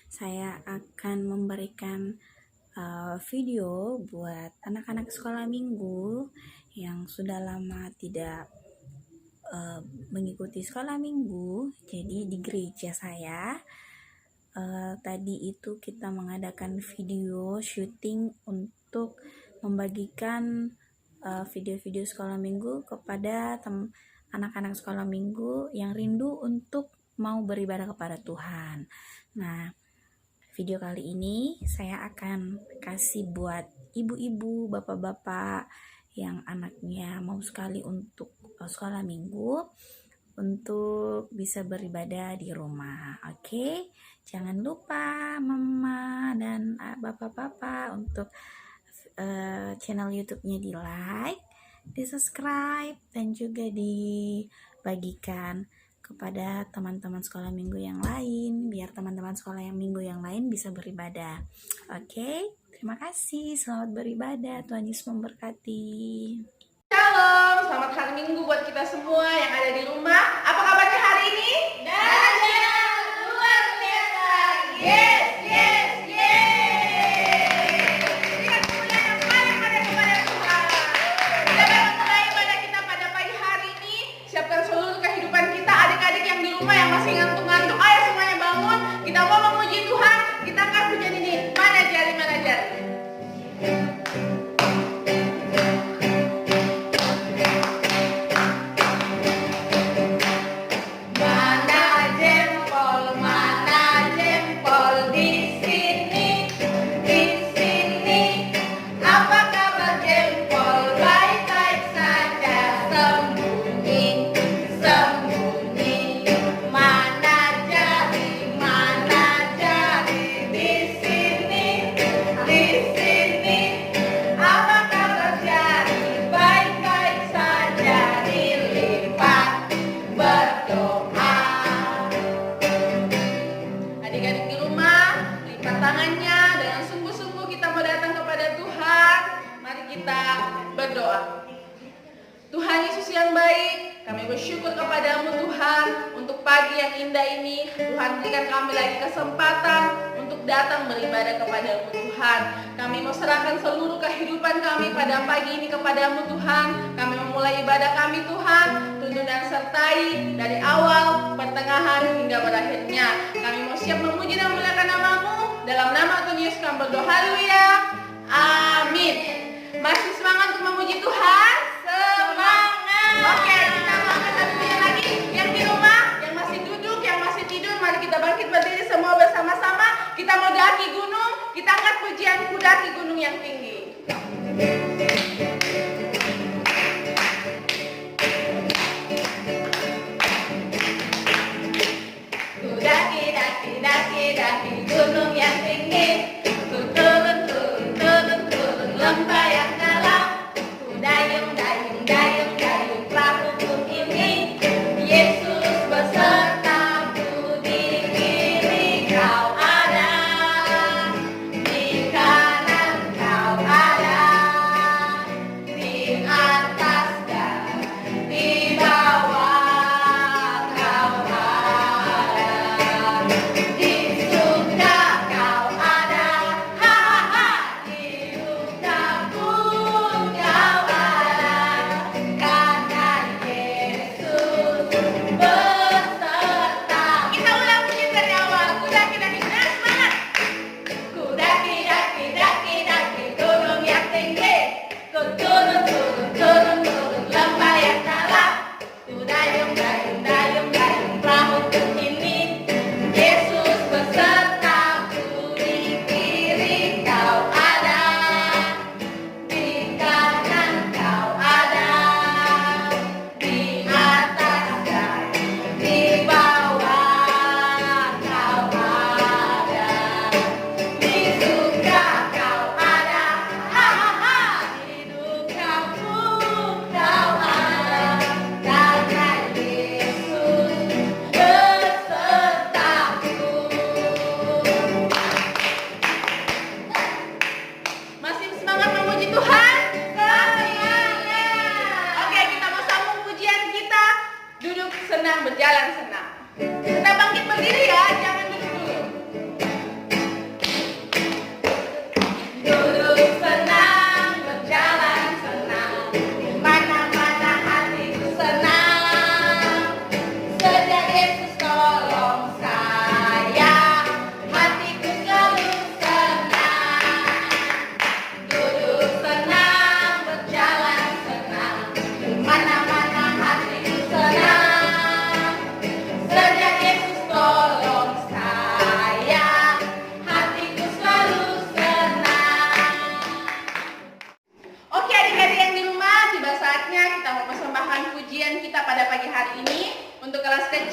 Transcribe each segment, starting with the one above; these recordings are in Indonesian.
saya akan memberikan video buat anak-anak sekolah minggu yang sudah lama tidak mengikuti sekolah minggu. Jadi di gereja saya tadi itu kita mengadakan video syuting untuk membagikan video-video sekolah minggu kepada anak-anak sekolah minggu yang rindu untuk mau beribadah kepada Tuhan. Nah, video kali ini saya akan kasih buat ibu-ibu, bapak-bapak yang anaknya mau sekali untuk sekolah minggu untuk bisa beribadah di rumah. Oke, jangan lupa mama dan bapak-bapak untuk channel YouTube-nya di like, di subscribe, dan juga dibagikan kepada teman-teman sekolah minggu yang lain, biar teman-teman sekolah yang minggu yang lain bisa beribadah. Oke, terima kasih. Selamat beribadah. Tuhan Yesus memberkati. Shalom, selamat hari Minggu buat kita semua yang ada di rumah. Apa kabarnya hari ini? Dahsyat, luar biasa. Yes, yes, yes. Berikan kemuliaan yang paling ada kepada Tuhan. Kita akan mulai ibadah kita pada pagi hari ini. Siapkan seluruh kehidupan kita. Adik-adik yang di rumah yang masih ngantuk-ngantuk, ayo semuanya bangun. Kita mau memuji Tuhan. Kita akan pujian ini. Mana jari, mana jari. Tuhan Yesus yang baik, kami bersyukur kepadamu Tuhan untuk pagi yang indah ini. Tuhan berikan kami lagi kesempatan untuk datang beribadah kepadamu Tuhan. Kami mau serahkan seluruh kehidupan kami pada pagi ini kepadamu Tuhan. Kami memulai ibadah kami Tuhan, tuntun dan sertai dari awal, pertengahan hingga berakhirnya. Kami mau siap memuji dan memuliakan namamu. Dalam nama Tuhan Yesus kami berdoa, haleluya, amin. Masih semangat untuk memuji Tuhan? Semangat! Oke, kita mau angkat satu pujian lagi. Yang di rumah, yang masih duduk, yang masih tidur, mari kita bangkit berdiri semua bersama-sama. Kita mau daki gunung, kita angkat pujian ku daki gunung yang tinggi. Ku daki, daki, daki, daki gunung yang tinggi. Ku turun, turun, turun, turun lembah yang dalam. Ku dayung, dayung, dayung, dayung perahuku ini. Yesus besertaku, di kiri kau ada, di kanan kau ada, di atas dan di bawah kau ada, di surga kau ada.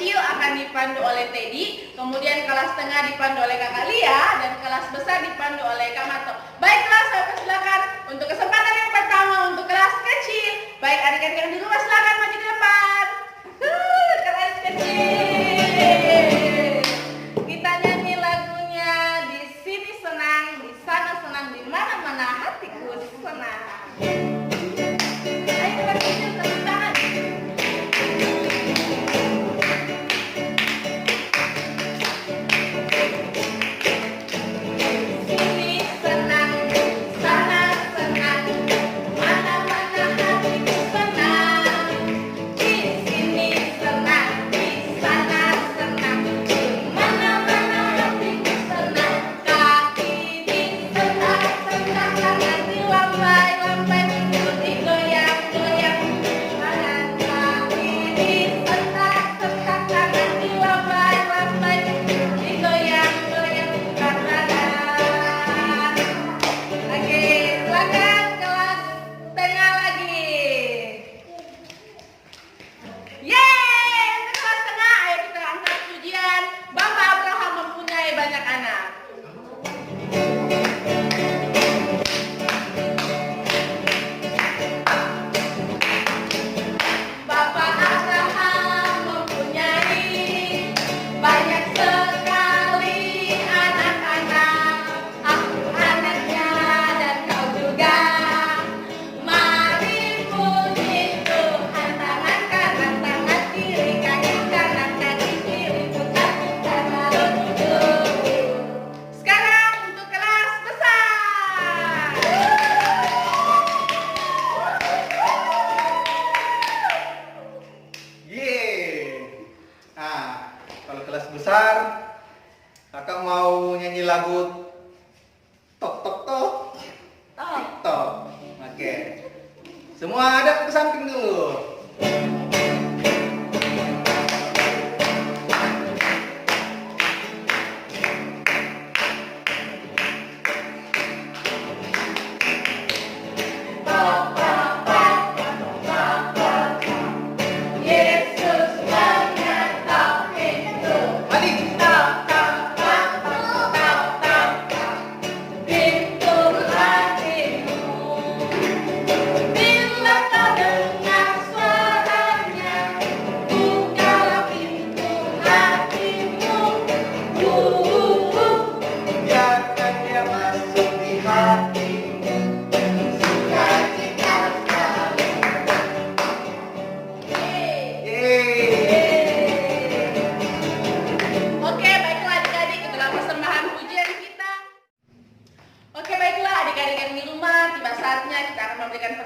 kecil akan dipandu oleh Teddy, kemudian kelas tengah dipandu oleh Kakak Lia, dan kelas besar dipandu oleh Kak Marto. Baiklah, saya persilakan untuk kesempatan yang pertama untuk kelas kecil. Baik, adik-adik yang di rumah silakan maju ke depan. Kelas kecil. Kita nyanyi lagunya Di Sini Senang, Di Sana Senang, Di Mana-Mana Hatiku Senang. Ayo kelas kecil, tepuk tangan. Kakak mau nyanyi lagu tok tok tok tok tok. Oke. Semua hadap ke samping dulu.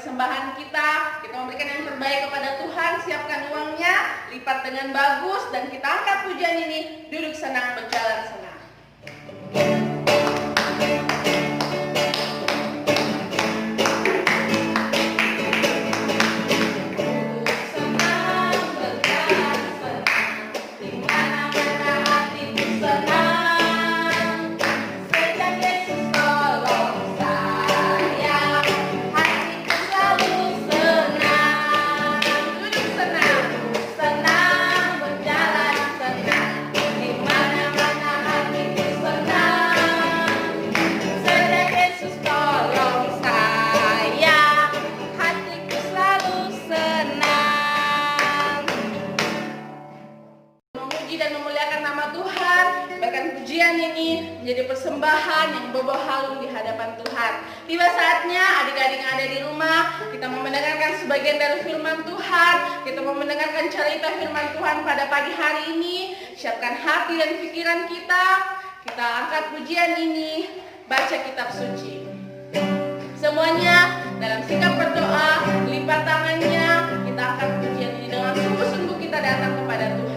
Persembahan kita memberikan yang terbaik kepada Tuhan. Siapkan uangnya, lipat dengan bagus, dan kita angkat pujian ini. Duduk senang, berjalan senang. Menjadi persembahan yang boboh harum di hadapan Tuhan. Tiba saatnya adik-adik yang ada di rumah, kita mau mendengarkan sebagian dari firman Tuhan. Kita mau mendengarkan cerita firman Tuhan pada pagi hari ini. Siapkan hati dan pikiran kita. Kita angkat pujian ini, baca kitab suci. Semuanya dalam sikap berdoa, lipat tangannya, kita angkat pujian ini dengan sungguh-sungguh kita datang kepada Tuhan.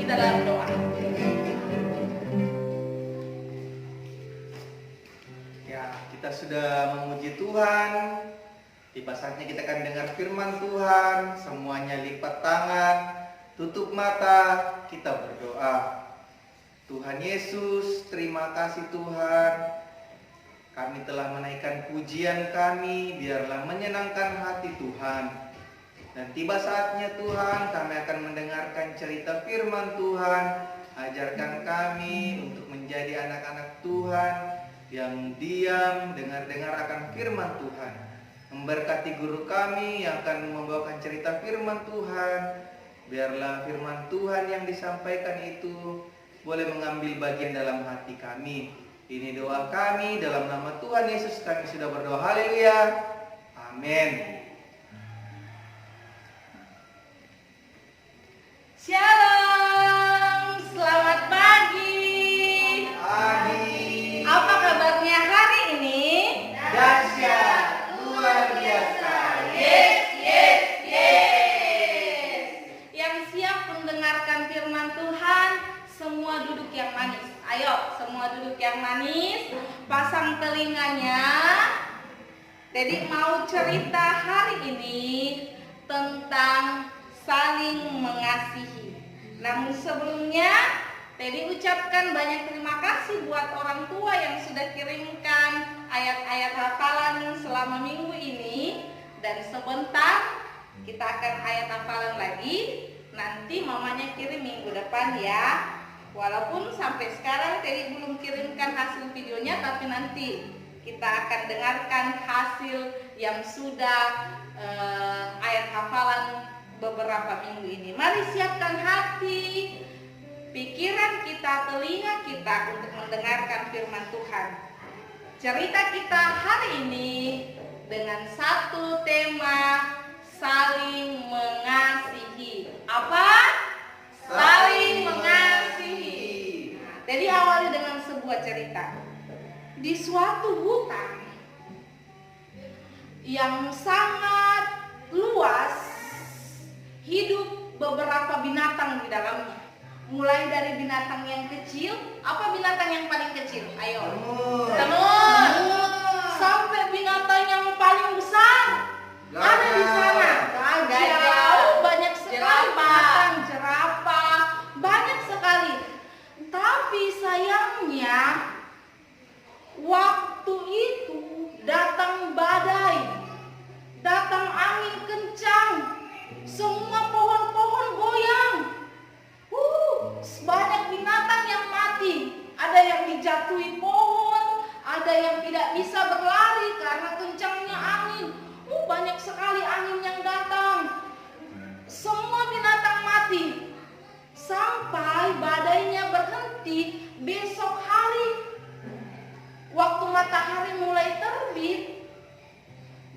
dalam doa. Ya, kita sudah memuji Tuhan. Tiba saatnya kita akan dengar firman Tuhan. Semuanya lipat tangan, tutup mata, kita berdoa. Tuhan Yesus, terima kasih Tuhan. Kami telah menaikkan pujian kami, biarlah menyenangkan hati Tuhan. Dan tiba saatnya Tuhan, kami akan mendengarkan cerita firman Tuhan. Ajarkan kami untuk menjadi anak-anak Tuhan yang diam, dengar-dengar akan firman Tuhan. Memberkati guru kami yang akan membawakan cerita firman Tuhan. Biarlah firman Tuhan yang disampaikan itu boleh mengambil bagian dalam hati kami. Ini doa kami dalam nama Tuhan Yesus kami sudah berdoa. Haleluya. Amin. Shalom, selamat pagi. Pagi. Apa kabarnya hari ini? Dahsyat, luar biasa. Yes. Yang siap mendengarkan firman Tuhan, semua duduk yang manis. Ayo, semua duduk yang manis, pasang telinganya. Jadi mau cerita hari ini tentang saling mengasihi. Namun sebelumnya, Teddy ucapkan banyak terima kasih buat orang tua yang sudah kirimkan ayat-ayat hafalan selama minggu ini. Dan sebentar kita akan ayat hafalan lagi. Nanti mamanya kirim minggu depan ya. Walaupun sampai sekarang Teddy belum kirimkan hasil videonya, tapi nanti kita akan dengarkan hasil yang sudah ayat hafalan beberapa minggu ini. Mari siapkan hati, pikiran kita, telinga kita untuk mendengarkan firman Tuhan. Cerita kita hari ini dengan satu tema, saling mengasihi. Apa? Saling mengasihi. Nah, jadi awali dengan sebuah cerita. Di suatu hutan yang sangat luas, hidup beberapa binatang di dalamnya. Mulai dari binatang yang kecil. Apa binatang yang paling kecil? Ayo. Semut. Sampai binatang yang paling besar. Ada di sana. Gajah. Banyak sekali binatang. Jerapah. Banyak sekali. Tapi sayangnya waktu itu datang badai. Datang angin kencang. Semua pohon-pohon goyang. Banyak binatang yang mati. Ada yang dijatuhi pohon, ada yang tidak bisa berlari karena kencangnya angin. Banyak sekali angin yang datang. Semua binatang mati. Sampai badainya berhenti besok hari. Waktu matahari mulai terbit,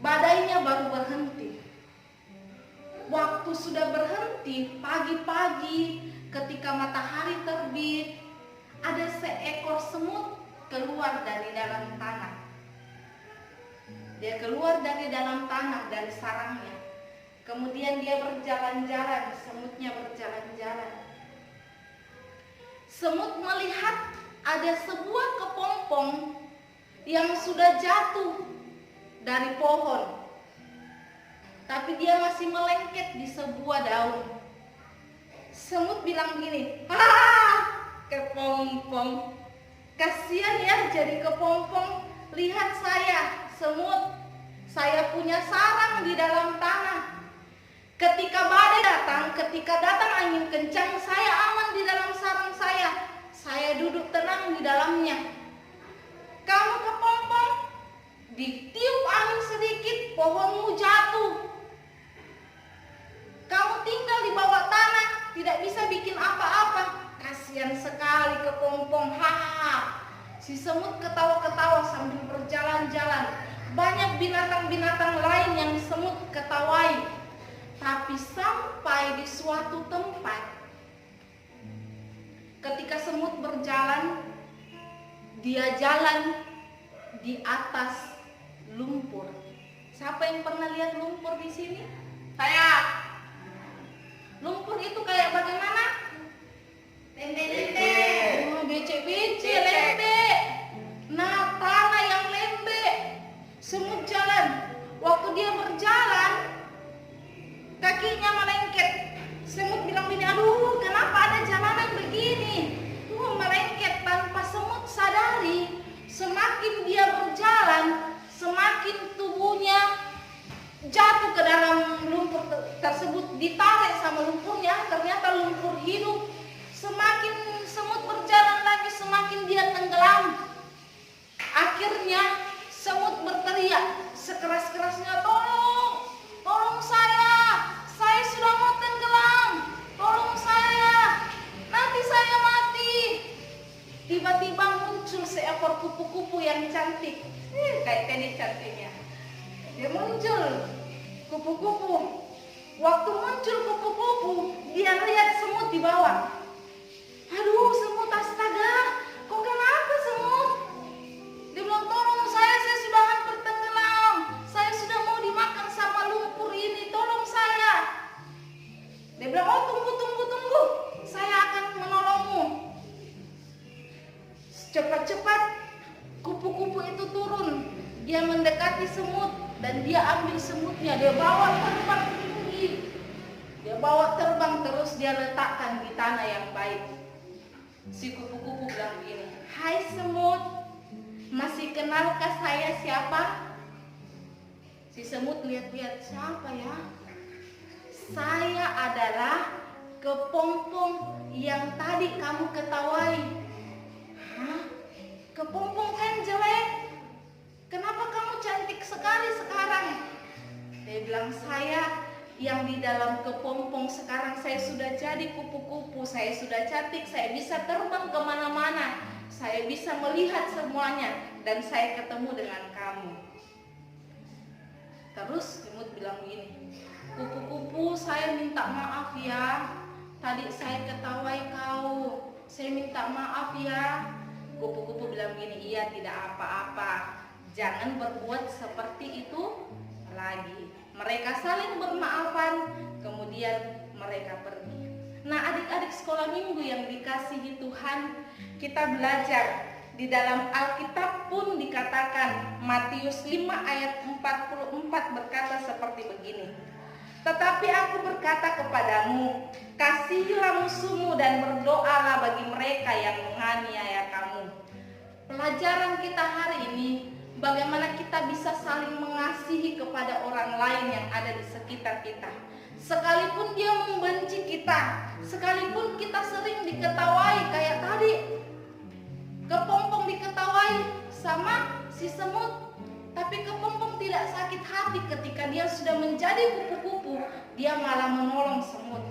badainya baru berhenti. Waktu sudah berhenti, pagi-pagi ketika matahari terbit, ada seekor semut keluar dari dalam tanah. Dia keluar dari dalam tanah, dari sarangnya. Kemudian dia berjalan-jalan, semutnya berjalan-jalan. Semut melihat ada sebuah kepompong yang sudah jatuh dari pohon. Tapi dia masih melengket di sebuah daun. Semut bilang gini, kepompong. Kasihan ya jadi kepompong. Lihat saya, semut. Saya punya sarang di dalam tanah. Ketika badai datang, ketika datang angin kencang, saya aman di dalam sarang saya. Saya duduk tenang di dalamnya. Kamu kepompong, ditiup angin sedikit, pohonmu jatuh. Kamu tinggal di bawah tanah, tidak bisa bikin apa-apa. Kasihan sekali kepompong. Si semut ketawa-ketawa sambil berjalan-jalan. Banyak binatang-binatang lain yang semut ketawai. Tapi sampai di suatu tempat, ketika semut berjalan, dia jalan di atas lumpur. Siapa yang pernah lihat lumpur di sini? Saya. Lumpur itu kayak bagaimana? tiba-tiba muncul seekor kupu-kupu yang cantik. Kayak tadi cantiknya. Dia muncul kupu-kupu. Waktu muncul kupu-kupu, dia lihat semut di bawah. Aduh, semut, astaga, kok kenapa semut? Dia bilang, tolong saya sudah hampir tenggelam. Saya sudah mau dimakan sama lumpur ini, tolong saya. Dia bilang, oh tunggu, saya akan menolongmu. Cepat-cepat kupu-kupu itu turun. Dia mendekati semut dan dia ambil semutnya, dia bawa terbang tinggi. Dia bawa terbang terus dia letakkan di tanah yang baik. Si kupu-kupu bilang begini, hai semut, masih kenalkah saya siapa? Si semut lihat-lihat, siapa ya? Saya adalah kepompong yang tadi kamu ketawai. Hah? Kepompong kan jelek? Kenapa kamu cantik sekali sekarang? Dia bilang, saya yang di dalam kepompong sekarang saya sudah jadi kupu-kupu, saya sudah cantik, saya bisa terbang kemana-mana, saya bisa melihat semuanya, dan saya ketemu dengan kamu. Terus semut bilang begini, kupu-kupu, saya minta maaf ya, tadi saya ketawai kau, saya minta maaf ya. Kupu-kupu bilang begini, iya tidak apa-apa, jangan berbuat seperti itu lagi. Mereka saling bermaafan, kemudian mereka pergi. Nah, adik-adik sekolah minggu yang dikasihi Tuhan, kita belajar di dalam Alkitab pun dikatakan, Matius 5 ayat 44 berkata seperti begini. Tetapi aku berkata kepadamu, kasihilah musuhmu dan berdoalah bagi mereka yang menganiaya kamu. Pelajaran kita hari ini, bagaimana kita bisa saling mengasihi kepada orang lain yang ada di sekitar kita. Sekalipun dia membenci kita, sekalipun kita sering diketawai kayak tadi, kepompong diketawai sama si semut, tapi kepompong tidak sakit hati ketika dia sudah menjadi kupu-kupu, dia malah menolong semut.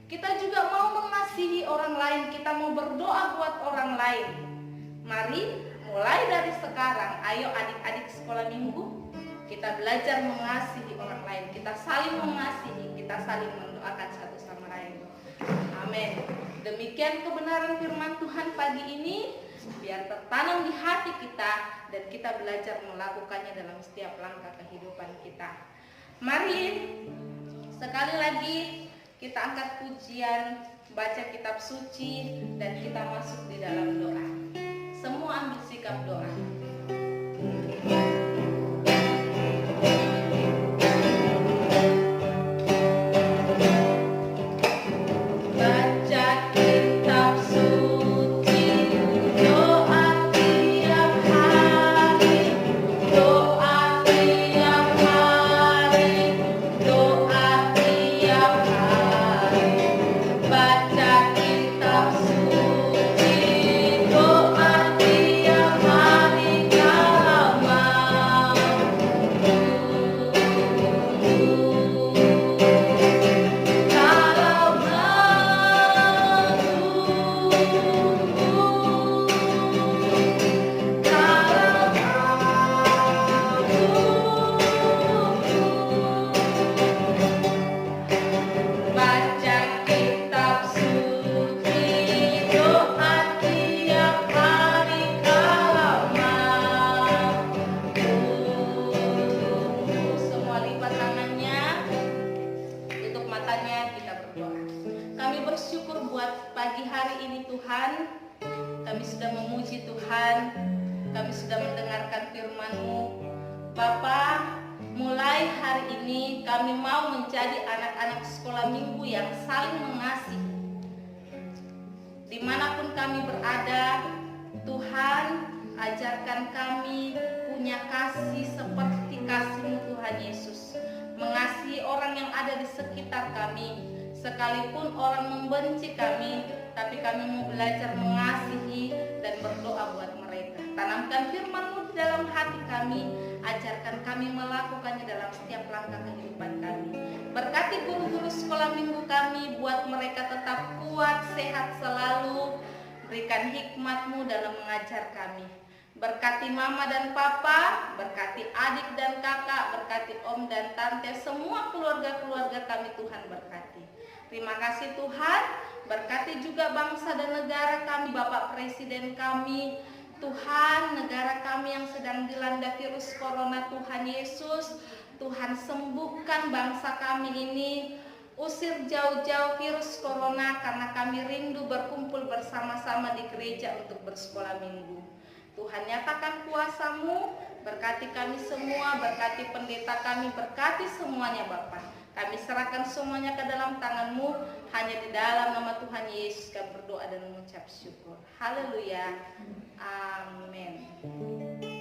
Kita juga mau mengasihi orang lain, kita mau berdoa buat orang lain. Mari mulai dari sekarang, ayo adik-adik sekolah minggu, kita belajar mengasihi orang lain, kita saling mengasihi, kita saling mendoakan satu sama lain. Amin. Demikian kebenaran firman Tuhan pagi ini, biar tertanam di hati kita dan kita belajar melakukannya dalam setiap langkah kehidupan kita. Mari sekali lagi kita angkat pujian, baca kitab suci, dan kita masuk di dalam doa. Semua ambil sikap doa. Kami sudah memuji Tuhan, kami sudah mendengarkan firman-Mu. Bapa, mulai hari ini kami mau menjadi anak-anak sekolah minggu yang saling mengasihi. Dimanapun kami berada, Tuhan, ajarkan kami punya kasih seperti kasih-Mu Tuhan Yesus. Mengasihi orang yang ada di sekitar kami, sekalipun orang membenci kami, tapi kami mau belajar mengasihi dan berdoa buat mereka. Tanamkan firman-Mu di dalam hati kami, ajarkan kami melakukannya dalam setiap langkah kehidupan kami. Berkati guru-guru sekolah minggu kami, buat mereka tetap kuat, sehat selalu, berikan hikmat-Mu dalam mengajar kami. Berkati mama dan papa, berkati adik dan kakak, berkati om dan tante, semua keluarga-keluarga kami Tuhan berkati. Terima kasih Tuhan, berkati juga bangsa dan negara kami, Bapak Presiden kami, Tuhan, negara kami yang sedang dilanda virus corona, Tuhan Yesus, Tuhan sembuhkan bangsa kami ini, usir jauh-jauh virus corona karena kami rindu berkumpul bersama-sama di gereja untuk bersekolah minggu. Tuhan nyatakan kuasa-Mu, berkati kami semua, berkati pendeta kami, berkati semuanya Bapa. Kami serahkan semuanya ke dalam tangan-Mu, hanya di dalam nama Tuhan Yesus kami berdoa dan mengucap syukur. Haleluya. Amin.